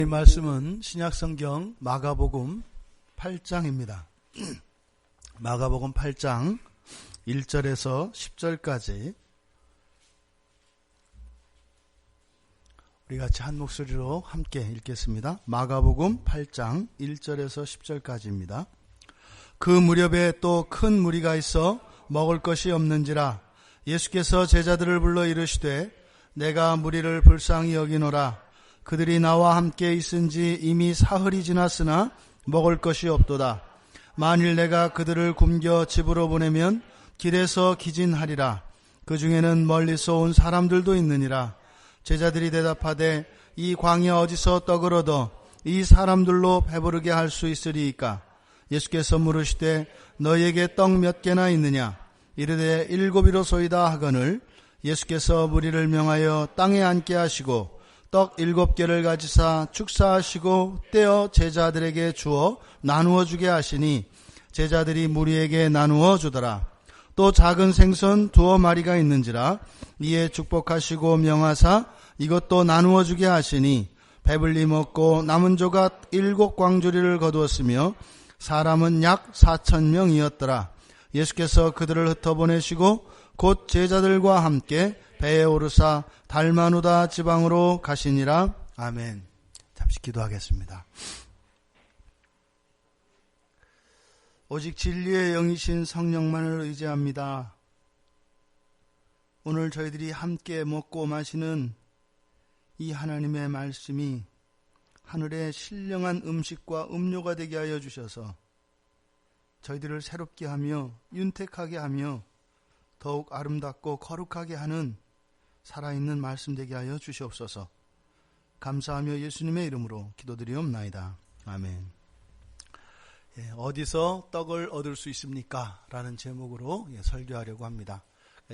이 말씀은 신약성경 마가복음 8장입니다. 마가복음 8장 1절에서 10절까지 우리 같이 한 목소리로 함께 읽겠습니다. 마가복음 8장 1절에서 10절까지입니다. 그 무렵에 또 큰 무리가 있어 먹을 것이 없는지라 예수께서 제자들을 불러 이르시되 내가 무리를 불쌍히 여기노라. 그들이 나와 함께 있은지 이미 사흘이 지났으나 먹을 것이 없도다. 만일 내가 그들을 굶겨 집으로 보내면 길에서 기진하리라. 그 중에는 멀리서 온 사람들도 있느니라. 제자들이 대답하되 이 광야 어디서 떡을 얻어 이 사람들로 배부르게 할 수 있으리이까? 예수께서 물으시되 너희에게 떡 몇 개나 있느냐? 이르되 7이로소이다 하거늘 예수께서 무리를 명하여 땅에 앉게 하시고 떡 7개를 가지사 축사하시고 떼어 제자들에게 주어 나누어 주게 하시니 제자들이 무리에게 나누어 주더라. 또 작은 생선 2마리가 있는지라 이에 축복하시고 명하사 이것도 나누어 주게 하시니 배불리 먹고 남은 조각 7광주리를 거두었으며 사람은 약 4,000명이었더라. 예수께서 그들을 흩어보내시고 곧 제자들과 함께 배에 오르사 달마누다 지방으로 가시니라. 아멘. 잠시 기도하겠습니다. 오직 진리의 영이신 성령만을 의지합니다. 오늘 저희들이 함께 먹고 마시는 이 하나님의 말씀이 하늘의 신령한 음식과 음료가 되게 하여 주셔서 저희들을 새롭게 하며 윤택하게 하며 더욱 아름답고 거룩하게 하는 살아있는 말씀 되게 하여 주시옵소서. 감사하며 예수님의 이름으로 기도드리옵나이다. 아멘. 어디서 떡을 얻을 수 있습니까? 라는 제목으로 설교하려고 합니다.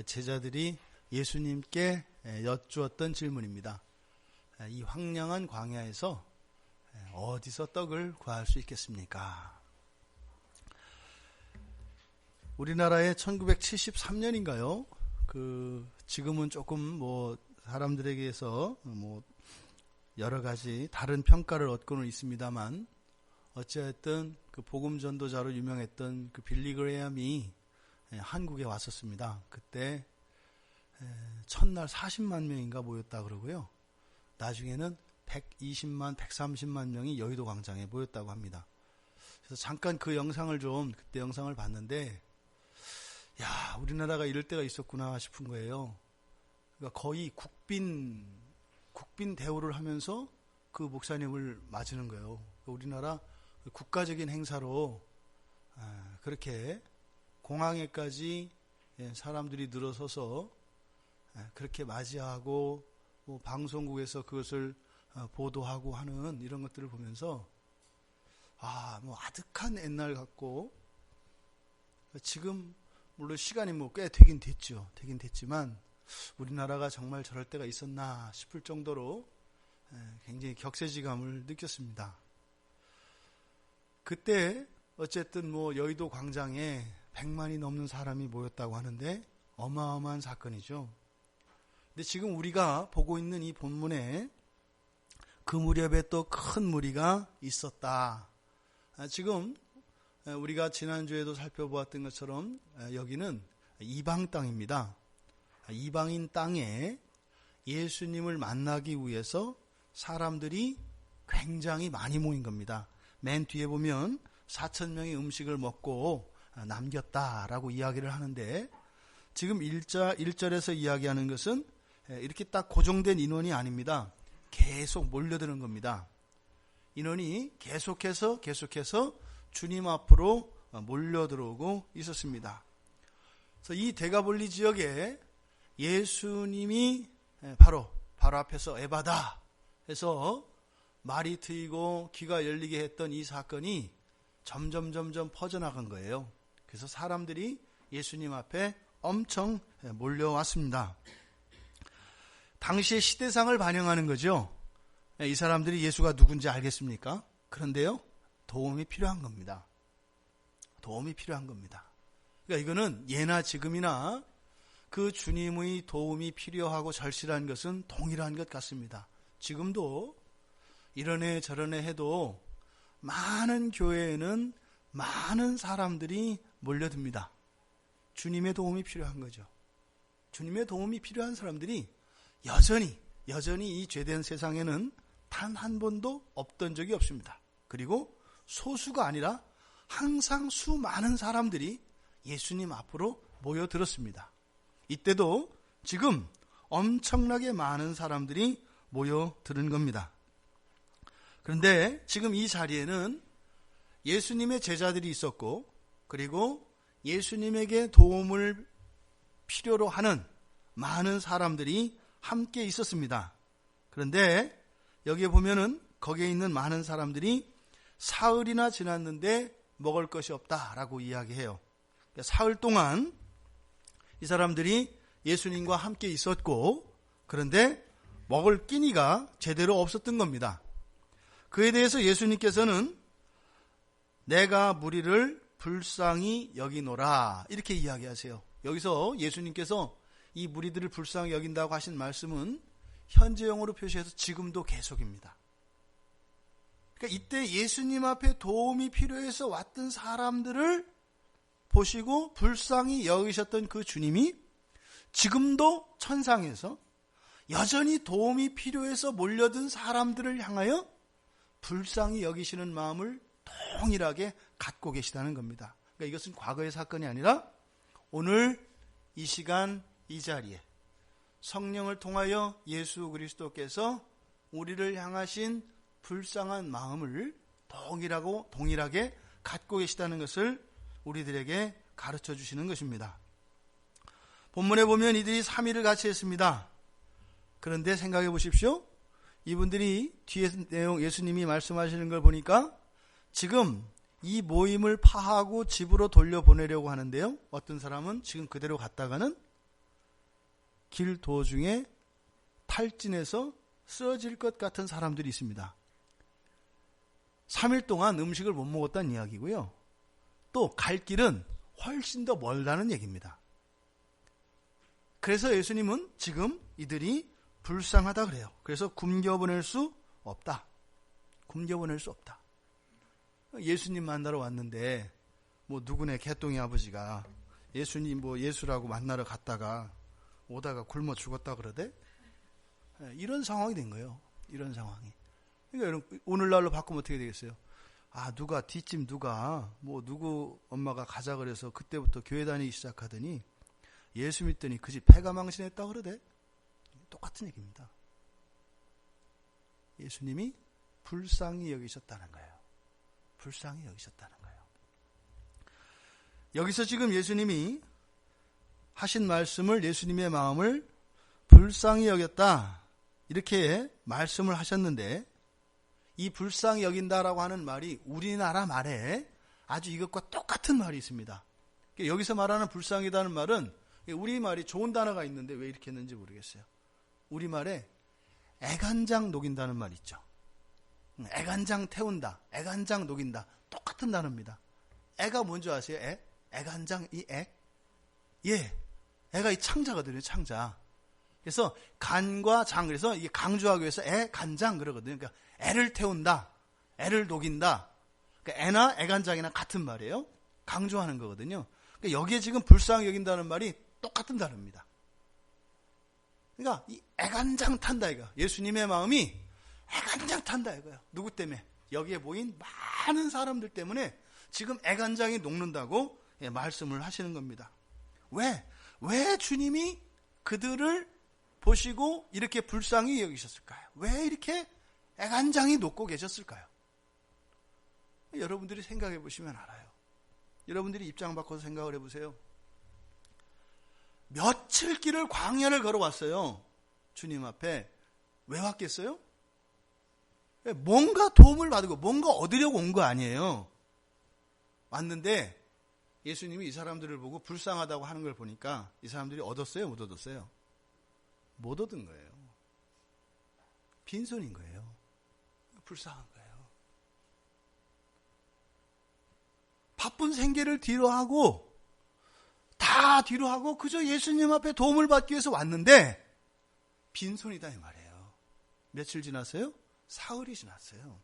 제자들이 예수님께 여쭈었던 질문입니다. 이 황량한 광야에서 어디서 떡을 구할 수 있겠습니까? 우리나라에 1973년인가요? 지금은 조금 사람들에게서 여러 가지 다른 평가를 얻고는 있습니다만, 어찌하였든 그 복음 전도자로 유명했던 그 빌리 그레이엄이 한국에 왔었습니다. 그때 첫날 40만 명인가 모였다 그러고요. 나중에는 120만, 130만 명이 여의도 광장에 모였다고 합니다. 그래서 잠깐 그 영상을 그때 영상을 봤는데, 야, 우리나라가 이럴 때가 있었구나 싶은 거예요. 그러니까 거의 국빈 대우를 하면서 그 목사님을 맞이는 거예요. 우리나라 국가적인 행사로 그렇게 공항에까지 사람들이 늘어서서 그렇게 맞이하고 방송국에서 그것을 보도하고 하는 이런 것들을 보면서 아득한 옛날 같고, 지금 물론 시간이 꽤 되긴 됐지만 우리나라가 정말 저럴 때가 있었나 싶을 정도로 굉장히 격세지감을 느꼈습니다. 그때 어쨌든 여의도 광장에 100만이 넘는 사람이 모였다고 하는데 어마어마한 사건이죠. 근데 지금 우리가 보고 있는 이 본문에 그 무렵에 또 큰 무리가 있었다. 지금 우리가 지난주에도 살펴보았던 것처럼 여기는 이방 땅입니다. 이방인 땅에 예수님을 만나기 위해서 사람들이 굉장히 많이 모인 겁니다. 맨 뒤에 보면 4,000명의 음식을 먹고 남겼다라고 이야기를 하는데, 지금 1절에서 이야기하는 것은 이렇게 딱 고정된 인원이 아닙니다. 계속 몰려드는 겁니다. 인원이 계속해서 주님 앞으로 몰려들어오고 있었습니다. 그래서 이 데가볼리 지역에 예수님이 바로 앞에서 에바다 해서 말이 트이고 귀가 열리게 했던 이 사건이 점점 퍼져나간 거예요. 그래서 사람들이 예수님 앞에 엄청 몰려왔습니다. 당시의 시대상을 반영하는 거죠. 이 사람들이 예수가 누군지 알겠습니까? 그런데요, 도움이 필요한 겁니다. 그러니까 이거는 예나 지금이나 그 주님의 도움이 필요하고 절실한 것은 동일한 것 같습니다. 지금도 이러네 저러네 해도 많은 교회에는 많은 사람들이 몰려듭니다. 주님의 도움이 필요한 거죠. 주님의 도움이 필요한 사람들이 여전히 이 죄된 세상에는 단 한 번도 없던 적이 없습니다. 그리고 소수가 아니라 항상 수많은 사람들이 예수님 앞으로 모여들었습니다. 이때도 지금 엄청나게 많은 사람들이 모여드는 겁니다. 그런데 지금 이 자리에는 예수님의 제자들이 있었고, 그리고 예수님에게 도움을 필요로 하는 많은 사람들이 함께 있었습니다. 그런데 여기에 보면은 거기에 있는 많은 사람들이 사흘이나 지났는데 먹을 것이 없다라고 이야기해요. 사흘 동안 이 사람들이 예수님과 함께 있었고, 그런데 먹을 끼니가 제대로 없었던 겁니다. 그에 대해서 예수님께서는 내가 무리를 불쌍히 여기노라 이렇게 이야기하세요. 여기서 예수님께서 이 무리들을 불쌍히 여긴다고 하신 말씀은 현재형으로 표시해서 지금도 계속입니다. 그러니까 이때 예수님 앞에 도움이 필요해서 왔던 사람들을 보시고 불쌍히 여기셨던 그 주님이 지금도 천상에서 여전히 도움이 필요해서 몰려든 사람들을 향하여 불쌍히 여기시는 마음을 동일하게 갖고 계시다는 겁니다. 그러니까 이것은 과거의 사건이 아니라 오늘 이 시간 이 자리에 성령을 통하여 예수 그리스도께서 우리를 향하신 불쌍한 마음을 동일하게 갖고 계시다는 것을 우리들에게 가르쳐 주시는 것입니다. 본문에 보면 이들이 3일을 같이 했습니다. 그런데 생각해 보십시오. 이분들이 뒤에 내용 예수님이 말씀하시는 걸 보니까 지금 이 모임을 파하고 집으로 돌려보내려고 하는데요. 어떤 사람은 지금 그대로 갔다가는 길 도중에 탈진해서 쓰러질 것 같은 사람들이 있습니다. 3일 동안 음식을 못 먹었다는 이야기고요. 또 갈 길은 훨씬 더 멀다는 얘기입니다. 그래서 예수님은 지금 이들이 불쌍하다 그래요. 그래서 굶겨보낼 수 없다. 굶겨보낼 수 없다. 예수님 만나러 왔는데 누구네 개똥이 아버지가 예수님 예수라고 만나러 갔다가 오다가 굶어 죽었다 그러대? 이런 상황이 된 거예요. 이런 상황이. 그러니까 여러분, 오늘날로 바꾸면 어떻게 되겠어요? 누가 뒷짐 누구 엄마가 가자 그래서 그때부터 교회 다니기 시작하더니 예수 믿더니 그 집 패가 망신했다 그러대? 똑같은 얘기입니다. 예수님이 불쌍히 여기셨다는 거예요. 불쌍히 여기셨다는 거예요. 여기서 지금 예수님이 하신 말씀을 예수님의 마음을 불쌍히 여겼다 이렇게 말씀을 하셨는데 이 불쌍히 여긴다라고 하는 말이 우리나라 말에 아주 이것과 똑같은 말이 있습니다. 여기서 말하는 불쌍이다는 말은 우리말이 좋은 단어가 있는데 왜 이렇게 했는지 모르겠어요. 우리말에 애간장 녹인다는 말 있죠. 애간장 태운다, 애간장 녹인다 똑같은 단어입니다. 애가 뭔지 아세요? 애간장 이 애? 애가 이 창자거든요. 창자. 그래서 간과 장, 그래서 이게 강조하기 위해서 애간장 그러거든요. 그러니까 애를 태운다, 애를 녹인다. 그러니까 애나 애간장이나 같은 말이에요. 강조하는 거거든요. 그러니까 여기에 지금 불쌍히 여긴다는 말이 똑같은 단어입니다. 그러니까 이 애간장 탄다 이거. 예수님의 마음이 애간장 탄다 이거예요. 누구 때문에? 여기에 모인 많은 사람들 때문에 지금 애간장이 녹는다고 말씀을 하시는 겁니다. 왜 주님이 그들을 보시고 이렇게 불쌍히 여기셨을까요? 왜 이렇게 애간장이 녹고 계셨을까요? 여러분들이 생각해 보시면 알아요. 여러분들이 입장 바꿔서 생각을 해보세요. 며칠 길을 광야를 걸어왔어요. 주님 앞에. 왜 왔겠어요? 뭔가 도움을 받고 뭔가 얻으려고 온 거 아니에요. 왔는데 예수님이 이 사람들을 보고 불쌍하다고 하는 걸 보니까 이 사람들이 얻었어요? 못 얻었어요? 못 얻은 거예요. 빈손인 거예요. 불쌍한 거예요. 바쁜 생계를 다 뒤로 하고 그저 예수님 앞에 도움을 받기 위해서 왔는데 빈손이다 이 말이에요. 며칠 지났어요? 사흘이 지났어요.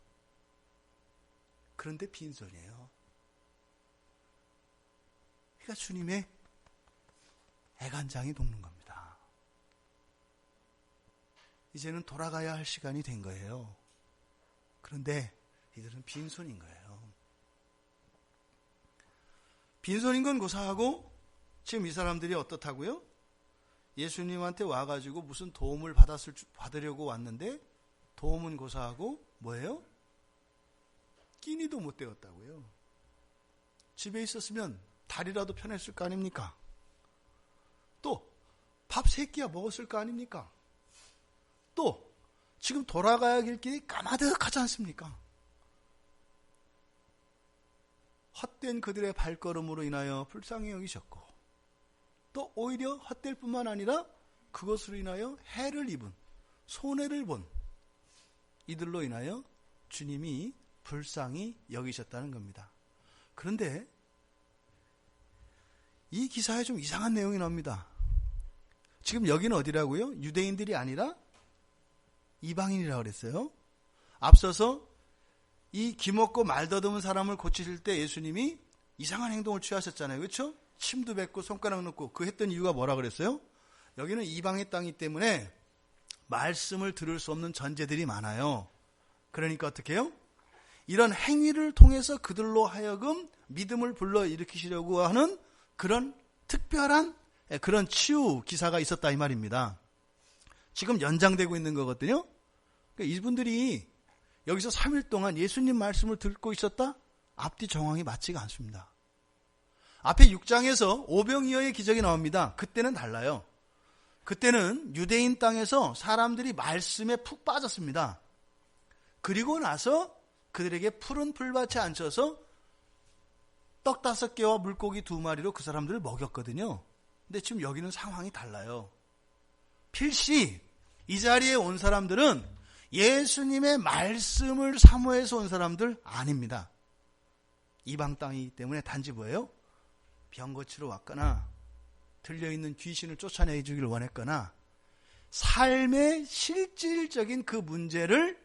그런데 빈손이에요. 그러니까 주님의 애간장이 녹는 겁니다. 이제는 돌아가야 할 시간이 된 거예요. 그런데 이들은 빈손인 거예요. 빈손인 건 고사하고 지금 이 사람들이 어떻다고요? 예수님한테 와가지고 무슨 도움을 받으려고 왔는데 도움은 고사하고 뭐예요? 끼니도 못 때웠다고요. 집에 있었으면 다리라도 편했을 거 아닙니까? 또 밥 3끼야 먹었을 거 아닙니까? 또 지금 돌아가야 할 길이 까마득하지 않습니까? 헛된 그들의 발걸음으로 인하여 불쌍히 여기셨고 또 오히려 헛될 뿐만 아니라 그것으로 인하여 해를 입은 손해를 본 이들로 인하여 주님이 불쌍히 여기셨다는 겁니다. 그런데 이 기사에 좀 이상한 내용이 나옵니다. 지금 여기는 어디라고요? 유대인들이 아니라 이방인이라고 그랬어요. 앞서서 이 기먹고 말 더듬은 사람을 고치실 때 예수님이 이상한 행동을 취하셨잖아요. 그렇죠? 침도 뱉고 손가락 넣고 그 했던 이유가 뭐라 그랬어요? 여기는 이방의 땅이기 때문에 말씀을 들을 수 없는 전제들이 많아요. 그러니까 어떻게 해요? 이런 행위를 통해서 그들로 하여금 믿음을 불러일으키시려고 하는 그런 특별한 그런 치유 기사가 있었다 이 말입니다. 지금 연장되고 있는 거거든요. 그러니까 이분들이 여기서 3일 동안 예수님 말씀을 듣고 있었다? 앞뒤 정황이 맞지가 않습니다. 앞에 6장에서 오병이어의 기적이 나옵니다. 그때는 달라요. 그때는 유대인 땅에서 사람들이 말씀에 푹 빠졌습니다. 그리고 나서 그들에게 푸른 풀밭에 앉혀서 떡 5개와 물고기 2마리로 그 사람들을 먹였거든요. 근데 지금 여기는 상황이 달라요. 필시 이 자리에 온 사람들은 예수님의 말씀을 사모해서 온 사람들 아닙니다. 이방 땅이기 때문에 단지 뭐예요? 병 고치러 왔거나 들려있는 귀신을 쫓아내 주기를 원했거나 삶의 실질적인 그 문제를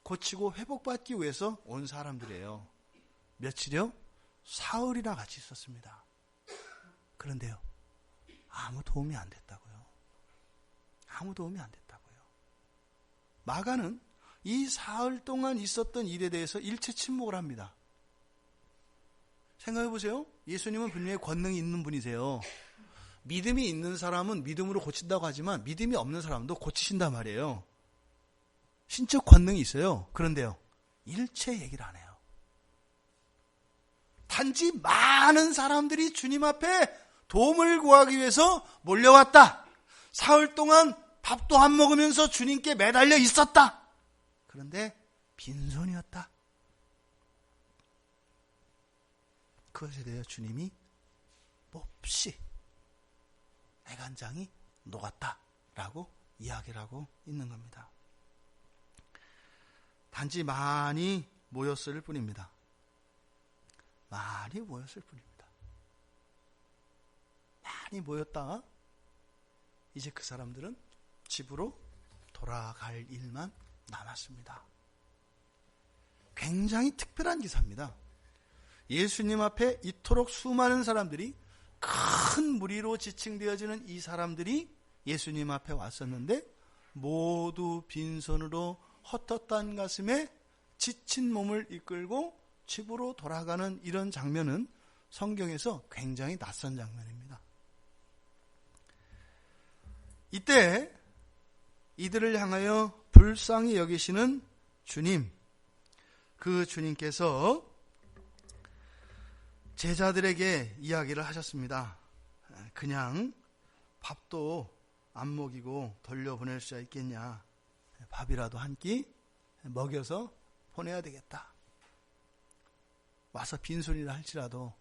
고치고 회복받기 위해서 온 사람들이에요. 며칠이요? 사흘이나 같이 있었습니다. 그런데요, 아무 도움이 안 됐다고요. 아무 도움이 안 됐다고요. 마가는 이 사흘 동안 있었던 일에 대해서 일체 침묵을 합니다. 생각해 보세요. 예수님은 분명히 권능이 있는 분이세요. 믿음이 있는 사람은 믿음으로 고친다고 하지만 믿음이 없는 사람도 고치신단 말이에요. 신적 권능이 있어요. 그런데요, 일체 얘기를 안 해요. 단지 많은 사람들이 주님 앞에 도움을 구하기 위해서 몰려왔다. 사흘 동안 밥도 안 먹으면서 주님께 매달려 있었다. 그런데 빈손이었다. 그것에 대해 주님이 몹시 애간장이 녹았다라고 이야기를 하고 있는 겁니다. 단지 많이 모였을 뿐입니다. 많이 모였을 뿐입니다. 많이 모였다가 이제 그 사람들은 집으로 돌아갈 일만 남았습니다. 굉장히 특별한 기사입니다. 예수님 앞에 이토록 수많은 사람들이 큰 무리로 지칭되어지는 이 사람들이 예수님 앞에 왔었는데 모두 빈손으로 헛헛한 가슴에 지친 몸을 이끌고 집으로 돌아가는 이런 장면은 성경에서 굉장히 낯선 장면입니다. 이때 이들을 향하여 불쌍히 여기시는 주님, 그 주님께서 제자들에게 이야기를 하셨습니다. 그냥 밥도 안 먹이고 돌려보낼 수 있겠냐. 밥이라도 한 끼 먹여서 보내야 되겠다. 와서 빈손이라 할지라도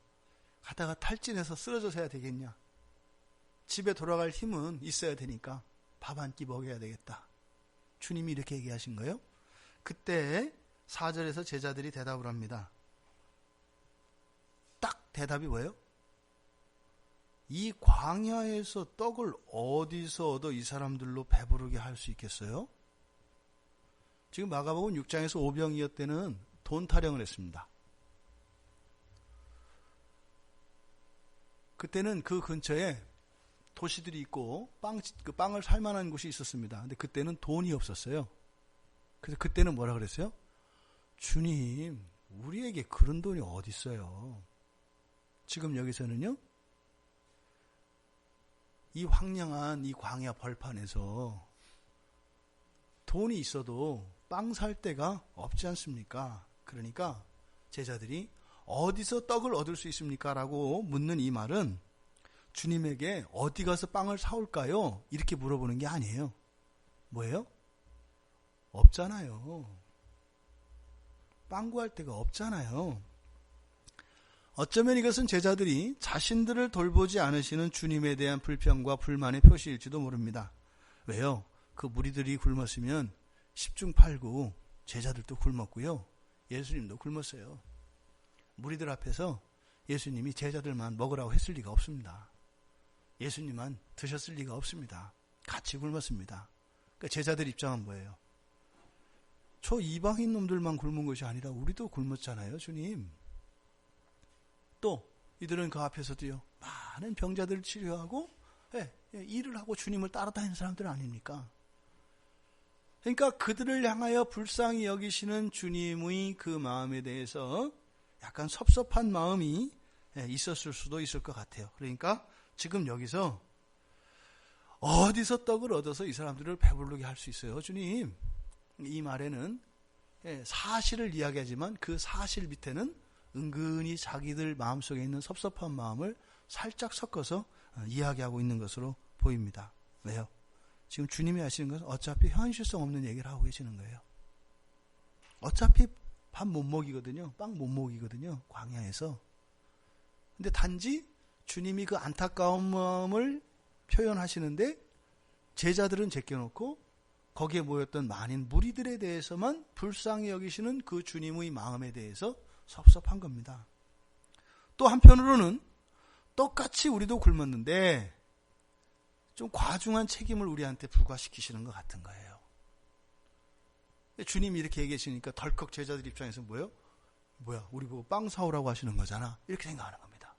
가다가 탈진해서 쓰러져서 해야 되겠냐. 집에 돌아갈 힘은 있어야 되니까 밥 한 끼 먹여야 되겠다. 주님이 이렇게 얘기하신 거예요. 그때 4절에서 제자들이 대답을 합니다. 딱 대답이 뭐예요? 이 광야에서 떡을 어디서 얻어 이 사람들로 배부르게 할 수 있겠어요? 지금 마가복음 6장에서 오병이어 때는 돈 타령을 했습니다. 그때는 그 근처에 도시들이 있고 빵을 살 만한 곳이 있었습니다. 근데 그때는 돈이 없었어요. 그래서 그때는 뭐라 그랬어요? 주님, 우리에게 그런 돈이 어디 있어요? 지금 여기서는요, 이 황량한 이 광야 벌판에서 돈이 있어도 빵 살 데가 없지 않습니까? 그러니까 제자들이 어디서 떡을 얻을 수 있습니까? 라고 묻는 이 말은 주님에게 어디 가서 빵을 사올까요? 이렇게 물어보는 게 아니에요. 뭐예요? 없잖아요. 빵 구할 데가 없잖아요. 어쩌면 이것은 제자들이 자신들을 돌보지 않으시는 주님에 대한 불평과 불만의 표시일지도 모릅니다. 왜요? 그 무리들이 굶었으면 10중 8구 제자들도 굶었고요. 예수님도 굶었어요. 무리들 앞에서 예수님이 제자들만 먹으라고 했을 리가 없습니다. 예수님만 드셨을 리가 없습니다. 같이 굶었습니다. 그러니까 제자들 입장은 뭐예요? 저 이방인 놈들만 굶은 것이 아니라 우리도 굶었잖아요, 주님. 또 이들은 그 앞에서도요, 많은 병자들을 치료하고 일을 하고 주님을 따라다니는 사람들 아닙니까? 그러니까 그들을 향하여 불쌍히 여기시는 주님의 그 마음에 대해서 약간 섭섭한 마음이 있었을 수도 있을 것 같아요. 그러니까 지금 여기서 어디서 떡을 얻어서 이 사람들을 배부르게 할 수 있어요, 주님? 이 말에는 사실을 이야기하지만 그 사실 밑에는 은근히 자기들 마음속에 있는 섭섭한 마음을 살짝 섞어서 이야기하고 있는 것으로 보입니다. 왜요? 지금 주님이 하시는 것은 어차피 현실성 없는 얘기를 하고 계시는 거예요. 어차피 밥 못 먹이거든요. 빵 못 먹이거든요. 광야에서. 근데 단지 주님이 그 안타까운 마음을 표현하시는데 제자들은 제껴놓고 거기에 모였던 많은 무리들에 대해서만 불쌍히 여기시는 그 주님의 마음에 대해서 섭섭한 겁니다. 또 한편으로는 똑같이 우리도 굶었는데 좀 과중한 책임을 우리한테 부과시키시는 것 같은 거예요. 주님이 이렇게 얘기하시니까 덜컥 제자들 입장에서 뭐예요? 뭐야, 우리 보고 빵 사오라고 하시는 거잖아. 이렇게 생각하는 겁니다.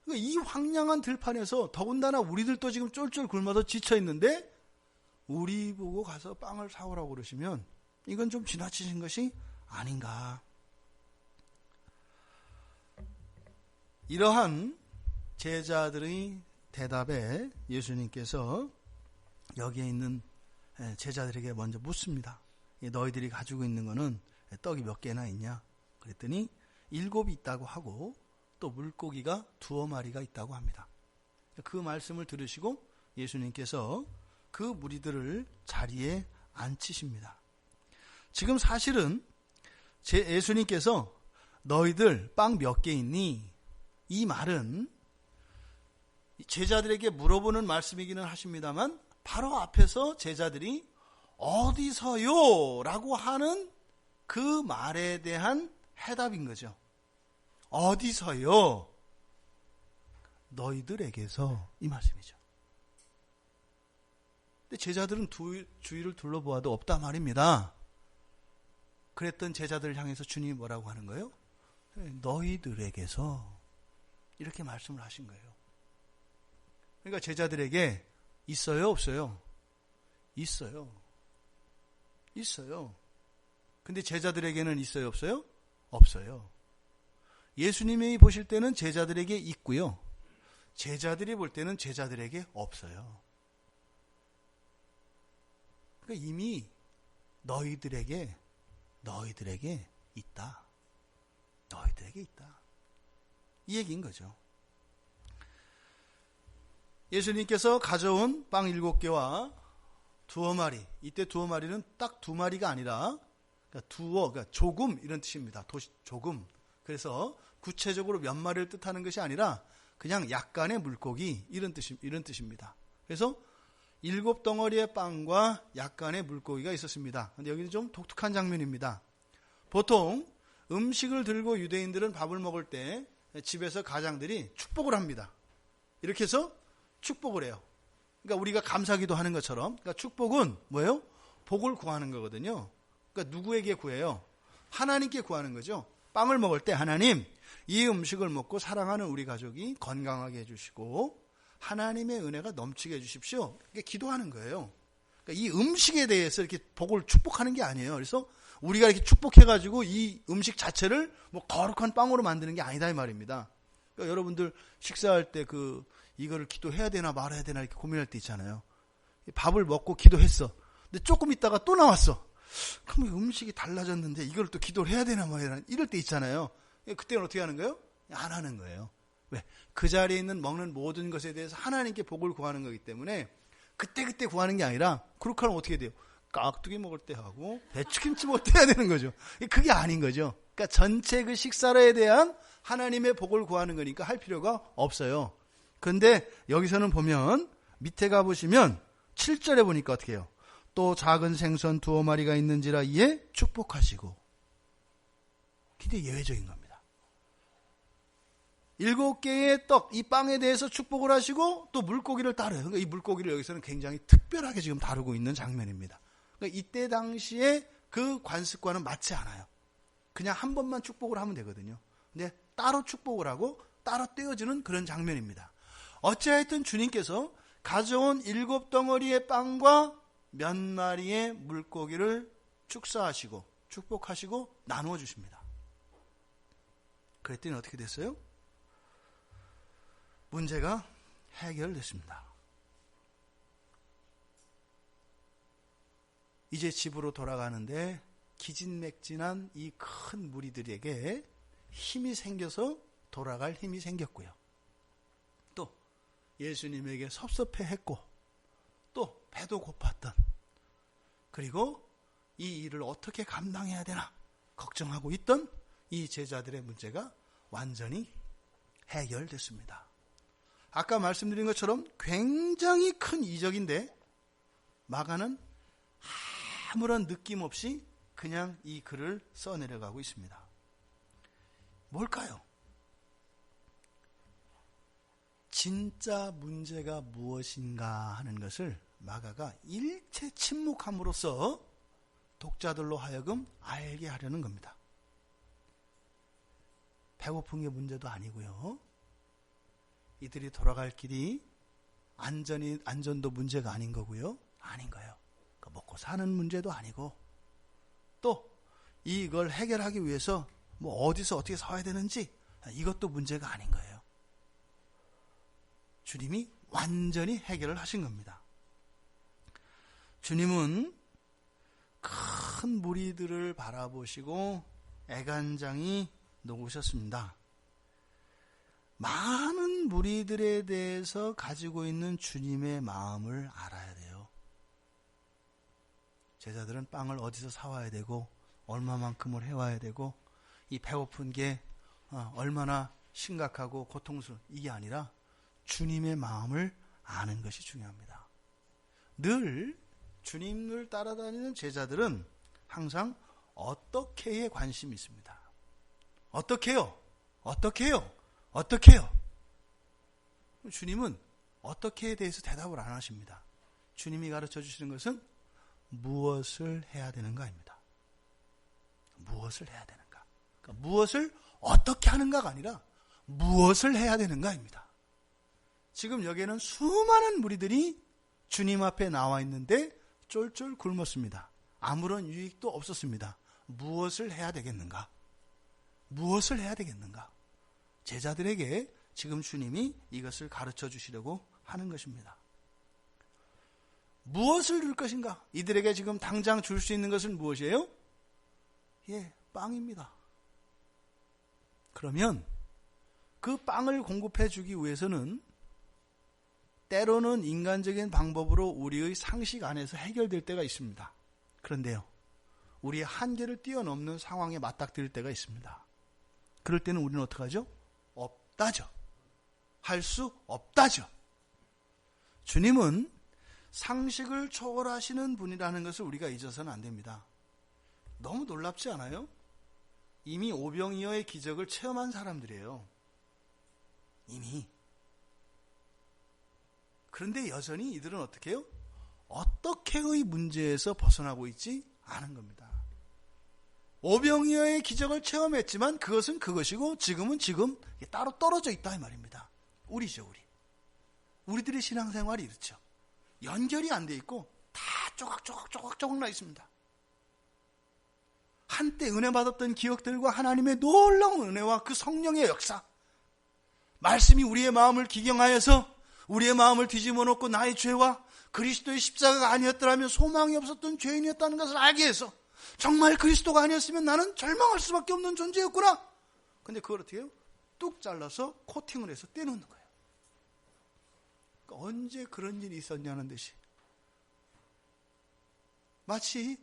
그러니까 이 황량한 들판에서 더군다나 우리들도 지금 쫄쫄 굶어서 지쳐있는데 우리 보고 가서 빵을 사오라고 그러시면 이건 좀 지나치신 것이 아닌가. 이러한 제자들의 대답에 예수님께서 여기에 있는 제자들에게 먼저 묻습니다. 너희들이 가지고 있는 거는 떡이 몇 개나 있냐? 그랬더니 7이 있다고 하고 또 물고기가 2마리가 있다고 합니다. 그 말씀을 들으시고 예수님께서 그 무리들을 자리에 앉히십니다. 지금 사실은 예수님께서 너희들 빵 몇 개 있니? 이 말은 제자들에게 물어보는 말씀이기는 하십니다만 바로 앞에서 제자들이 어디서요? 라고 하는 그 말에 대한 해답인 거죠. 어디서요? 너희들에게서, 이 말씀이죠. 근데 제자들은 주위를 둘러보아도 없다 말입니다. 그랬던 제자들을 향해서 주님이 뭐라고 하는 거예요? 너희들에게서, 이렇게 말씀을 하신 거예요. 그러니까 제자들에게 있어요, 없어요? 있어요. 있어요. 근데 제자들에게는 있어요, 없어요? 없어요. 예수님이 보실 때는 제자들에게 있고요. 제자들이 볼 때는 제자들에게 없어요. 그러니까 이미 너희들에게 있다. 너희들에게 있다. 이 얘기인 거죠. 예수님께서 가져온 빵 7개와 2마리, 이때 2마리는 딱 2마리가 아니라 그러니까 조금 이런 뜻입니다. 조금. 그래서 구체적으로 몇 마리를 뜻하는 것이 아니라 그냥 약간의 물고기 이런 뜻입니다. 그래서 7덩어리의 빵과 약간의 물고기가 있었습니다. 근데 여기는 좀 독특한 장면입니다. 보통 음식을 들고 유대인들은 밥을 먹을 때 집에서 가장들이 축복을 합니다. 이렇게 해서 축복을 해요. 그러니까 우리가 감사기도 하는 것처럼, 그러니까 축복은 뭐예요? 복을 구하는 거거든요. 그러니까 누구에게 구해요? 하나님께 구하는 거죠. 빵을 먹을 때 하나님, 이 음식을 먹고 사랑하는 우리 가족이 건강하게 해주시고 하나님의 은혜가 넘치게 해주십시오. 이렇게 기도하는 거예요. 그러니까 이 음식에 대해서 이렇게 복을 축복하는 게 아니에요. 그래서 우리가 이렇게 축복해가지고 이 음식 자체를 뭐 거룩한 빵으로 만드는 게 아니다 이 말입니다. 그러니까 여러분들 식사할 때 이거를 기도해야 되나 말아야 되나 이렇게 고민할 때 있잖아요. 밥을 먹고 기도했어. 근데 조금 있다가 또 나왔어. 그럼 음식이 달라졌는데 이걸 또 기도를 해야 되나 말이나 이럴 때 있잖아요. 그때는 어떻게 하는 거예요? 안 하는 거예요. 왜? 그 자리에 있는 먹는 모든 것에 대해서 하나님께 복을 구하는 거기 때문에 그때 구하는 게 아니라 그렇게 하면 어떻게 돼요? 깍두기 먹을 때 하고 배추김치 먹을 때 해야 되는 거죠. 그게 아닌 거죠. 그러니까 전체 그 식사로에 대한 하나님의 복을 구하는 거니까 할 필요가 없어요. 그런데 여기서는 보면 밑에 가보시면 7절에 보니까 어떻게 해요? 또 작은 생선 2마리가 있는지라 이에 축복하시고. 굉장히 예외적인 겁니다. 7개의 떡, 이 빵에 대해서 축복을 하시고 또 물고기를 따르요. 그러니까 이 물고기를 여기서는 굉장히 특별하게 지금 다루고 있는 장면입니다. 그러니까 이때 당시에 그 관습과는 맞지 않아요. 그냥 한 번만 축복을 하면 되거든요. 근데 따로 축복을 하고 따로 떼어주는 그런 장면입니다. 어찌하여튼 주님께서 가져온 7덩어리의 빵과 몇 마리의 물고기를 축사하시고 축복하시고 나누어 주십니다. 그랬더니 어떻게 됐어요? 문제가 해결됐습니다. 이제 집으로 돌아가는데 기진맥진한 이 큰 무리들에게 힘이 생겨서 돌아갈 힘이 생겼고요. 또 예수님에게 섭섭해했고 또 배도 고팠던, 그리고 이 일을 어떻게 감당해야 되나 걱정하고 있던 이 제자들의 문제가 완전히 해결됐습니다. 아까 말씀드린 것처럼 굉장히 큰 이적인데 마가는 아무런 느낌 없이 그냥 이 글을 써내려가고 있습니다. 뭘까요? 진짜 문제가 무엇인가 하는 것을 마가가 일체 침묵함으로써 독자들로 하여금 알게 하려는 겁니다. 배고픈 게 문제도 아니고요. 이들이 돌아갈 길이 안전도 문제가 아닌 거고요. 아닌 거예요. 먹고 사는 문제도 아니고 또 이걸 해결하기 위해서 뭐 어디서 어떻게 사야 되는지 이것도 문제가 아닌 거예요. 주님이 완전히 해결을 하신 겁니다. 주님은 큰 무리들을 바라보시고 애간장이 녹으셨습니다. 많은 무리들에 대해서 가지고 있는 주님의 마음을 알아야 돼요. 제자들은 빵을 어디서 사와야 되고 얼마만큼을 해와야 되고 이 배고픈 게 얼마나 심각하고 고통스러운 이게 아니라 주님의 마음을 아는 것이 중요합니다. 늘 주님을 따라다니는 제자들은 항상 어떻게에 관심이 있습니다. 어떻게요? 어떻게요? 어떻게요? 주님은 어떻게에 대해서 대답을 안 하십니다. 주님이 가르쳐 주시는 것은 무엇을 해야 되는가입니다. 무엇을 해야 되는가? 그러니까 무엇을 어떻게 하는가가 아니라 무엇을 해야 되는가입니다. 지금 여기에는 수많은 무리들이 주님 앞에 나와 있는데 쫄쫄 굶었습니다. 아무런 유익도 없었습니다. 무엇을 해야 되겠는가? 무엇을 해야 되겠는가? 제자들에게 지금 주님이 이것을 가르쳐 주시려고 하는 것입니다. 무엇을 줄 것인가? 이들에게 지금 당장 줄 수 있는 것은 무엇이에요? 빵입니다. 그러면 그 빵을 공급해 주기 위해서는 때로는 인간적인 방법으로 우리의 상식 안에서 해결될 때가 있습니다. 그런데요, 우리의 한계를 뛰어넘는 상황에 맞닥뜨릴 때가 있습니다. 그럴 때는 우리는 어떻게 하죠? 없다죠. 할 수 없다죠. 주님은 상식을 초월하시는 분이라는 것을 우리가 잊어서는 안 됩니다. 너무 놀랍지 않아요? 이미 오병이어의 기적을 체험한 사람들이에요. 이미. 그런데 여전히 이들은 어떻게 해요? 어떻게의 문제에서 벗어나고 있지 않은 겁니다. 오병이어의 기적을 체험했지만 그것은 그것이고 지금은 지금 따로 떨어져 있다 이 말입니다. 우리죠, 우리. 우리들의 신앙생활이 이렇죠. 연결이 안 돼 있고 다 조각 나 있습니다. 한때 은혜 받았던 기억들과 하나님의 놀라운 은혜와 그 성령의 역사, 말씀이 우리의 마음을 기경하여서 우리의 마음을 뒤집어 놓고 나의 죄와 그리스도의 십자가가 아니었더라면 소망이 없었던 죄인이었다는 것을 알게 해서 정말 그리스도가 아니었으면 나는 절망할 수밖에 없는 존재였구나. 근데 그걸 어떻게 해요? 뚝 잘라서 코팅을 해서 떼놓는 거예요. 그러니까 언제 그런 일이 있었냐는 듯이, 마치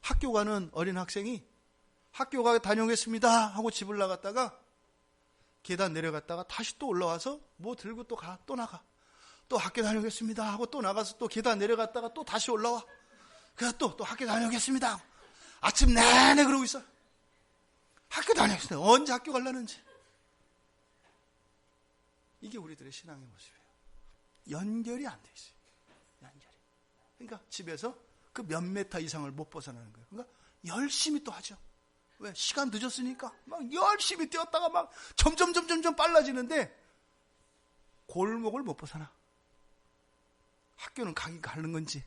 학교 가는 어린 학생이 학교 가 다녀오겠습니다 하고 집을 나갔다가 계단 내려갔다가 다시 또 올라와서 뭐 들고 또 가, 또 나가. 또 학교 다녀오겠습니다 하고 또 나가서 또 계단 내려갔다가 또 다시 올라와. 그래서 또 학교 다녀오겠습니다. 아침 내내 그러고 있어. 학교 다녀오겠습니다. 언제 학교 가려는지. 이게 우리들의 신앙의 모습이에요. 연결이 안 돼 있어요. 연결이. 그러니까 집에서 그 몇 메타 이상을 못 벗어나는 거예요. 그러니까 열심히 또 하죠. 왜? 시간 늦었으니까 막 열심히 뛰었다가 막 점점 빨라지는데 골목을 못 벗어나. 학교는 가긴 가는 건지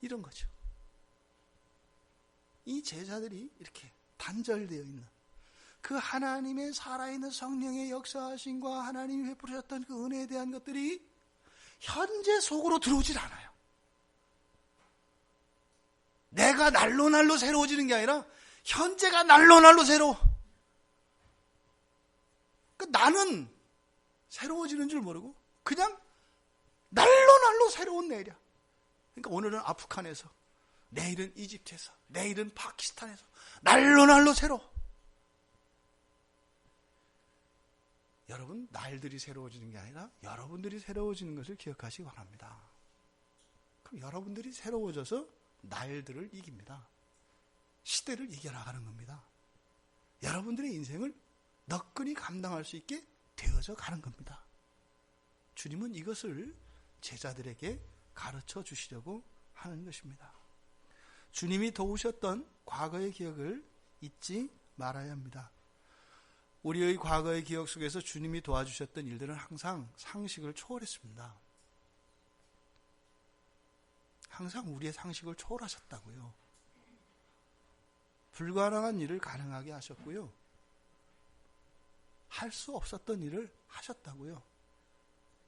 이런 거죠. 이 제자들이 이렇게 단절되어 있는 그 하나님의 살아있는 성령의 역사하심과 하나님이 베푸셨던 그 은혜에 대한 것들이 현재 속으로 들어오질 않아요. 내가 날로 새로워지는 게 아니라 현재가 날로 새로워. 그러니까 나는 새로워지는 줄 모르고 그냥 날로 새로운 내일이야. 그러니까 오늘은 아프간에서, 내일은 이집트에서, 내일은 파키스탄에서 날로 새로워. 여러분, 날들이 새로워지는 게 아니라 여러분들이 새로워지는 것을 기억하시기 바랍니다. 그럼 여러분들이 새로워져서 날들을 이깁니다. 시대를 이겨나가는 겁니다. 여러분들의 인생을 너끈히 감당할 수 있게 되어져 가는 겁니다. 주님은 이것을 제자들에게 가르쳐 주시려고 하는 것입니다. 주님이 도우셨던 과거의 기억을 잊지 말아야 합니다. 우리의 과거의 기억 속에서 주님이 도와주셨던 일들은 항상 상식을 초월했습니다. 항상 우리의 상식을 초월하셨다고요. 불가능한 일을 가능하게 하셨고요. 할 수 없었던 일을 하셨다고요.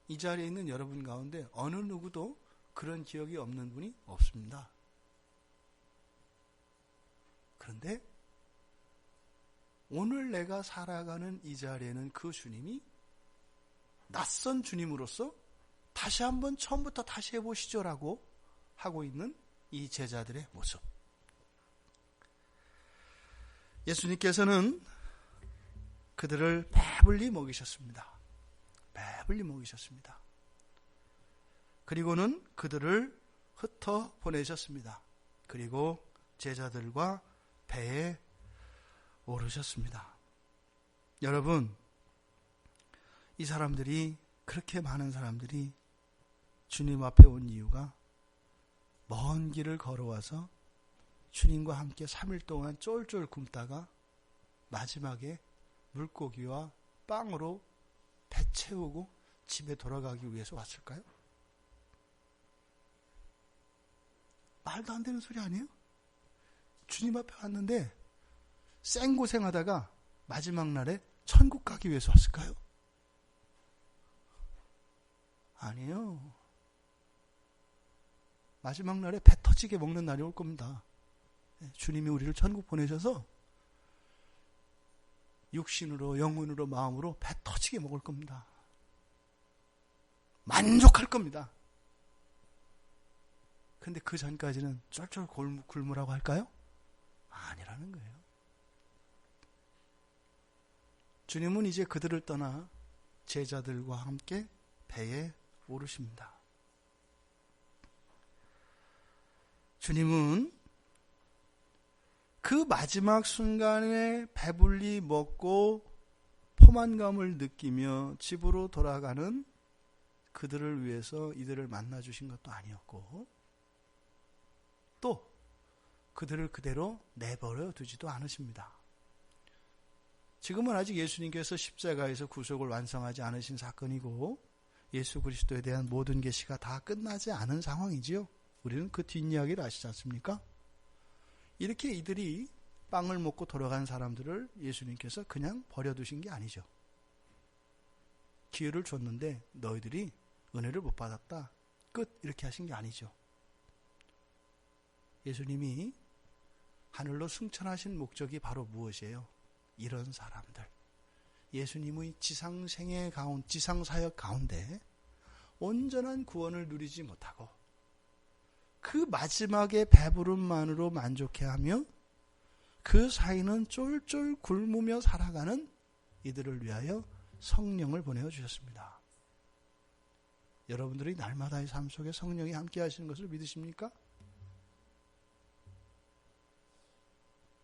이 자리에 있는 여러분 가운데 어느 누구도 그런 기억이 없는 분이 없습니다. 그런데 오늘 내가 살아가는 이 자리에는 그 주님이 낯선 주님으로서 다시 한번 처음부터 다시 해보시죠라고 하고 있는 이 제자들의 모습. 예수님께서는 그들을 배불리 먹이셨습니다. 배불리 먹이셨습니다. 그리고는 그들을 흩어 보내셨습니다. 그리고 제자들과 배에 오르셨습니다. 여러분, 이 사람들이, 그렇게 많은 사람들이 주님 앞에 온 이유가 먼 길을 걸어와서 주님과 함께 3일 동안 쫄쫄 굶다가 마지막에 물고기와 빵으로 배 채우고 집에 돌아가기 위해서 왔을까요? 말도 안 되는 소리 아니에요? 주님 앞에 왔는데 생고생하다가 마지막 날에 천국 가기 위해서 왔을까요? 아니에요. 마지막 날에 배 터지게 먹는 날이 올 겁니다. 주님이 우리를 천국 보내셔서 육신으로, 영혼으로, 마음으로 배 터지게 먹을 겁니다. 만족할 겁니다. 근데 그 전까지는 쫄쫄 굶으라고 할까요? 아니라는 거예요. 주님은 이제 그들을 떠나 제자들과 함께 배에 오르십니다. 주님은 그 마지막 순간에 배불리 먹고 포만감을 느끼며 집으로 돌아가는 그들을 위해서 이들을 만나 주신 것도 아니었고, 그들을 그대로 내버려 두지도 않으십니다. 지금은 아직 예수님께서 십자가에서 구속을 완성하지 않으신 사건이고 예수 그리스도에 대한 모든 계시가 다 끝나지 않은 상황이지요. 우리는 그 뒷이야기를 아시지 않습니까? 이렇게 이들이 빵을 먹고 돌아간 사람들을 예수님께서 그냥 버려두신 게 아니죠. 기회를 줬는데 너희들이 은혜를 못 받았다. 끝. 이렇게 하신 게 아니죠. 예수님이 하늘로 승천하신 목적이 바로 무엇이에요? 이런 사람들. 예수님의 지상사역 가운데 온전한 구원을 누리지 못하고 그 마지막의 배부름만으로 만족해하며 그 사이는 쫄쫄 굶으며 살아가는 이들을 위하여 성령을 보내주셨습니다. 여러분들이 날마다의 삶 속에 성령이 함께 하시는 것을 믿으십니까?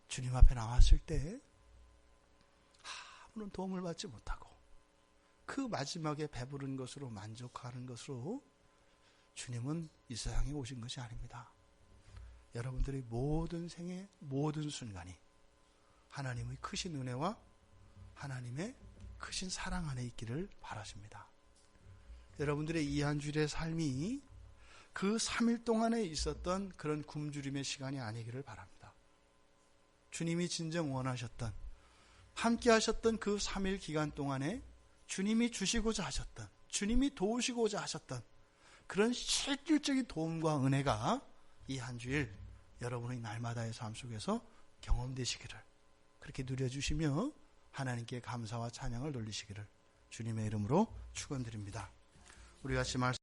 주님 앞에 나왔을 때 아무런 도움을 받지 못하고 그 마지막에 배부른 것으로 만족하는 것으로 주님은 이 세상에 오신 것이 아닙니다. 여러분들의 모든 생애 모든 순간이 하나님의 크신 은혜와 하나님의 크신 사랑 안에 있기를 바라십니다. 여러분들의 이 한 주일의 삶이 그 3일 동안에 있었던 그런 굶주림의 시간이 아니기를 바랍니다. 주님이 진정 원하셨던 함께 하셨던 그 3일 기간 동안에 주님이 주시고자 하셨던 주님이 도우시고자 하셨던 그런 실질적인 도움과 은혜가 이 한 주일 여러분의 날마다의 삶 속에서 경험되시기를 그렇게 누려주시며 하나님께 감사와 찬양을 돌리시기를 주님의 이름으로 축원드립니다. 우리 같이 말씀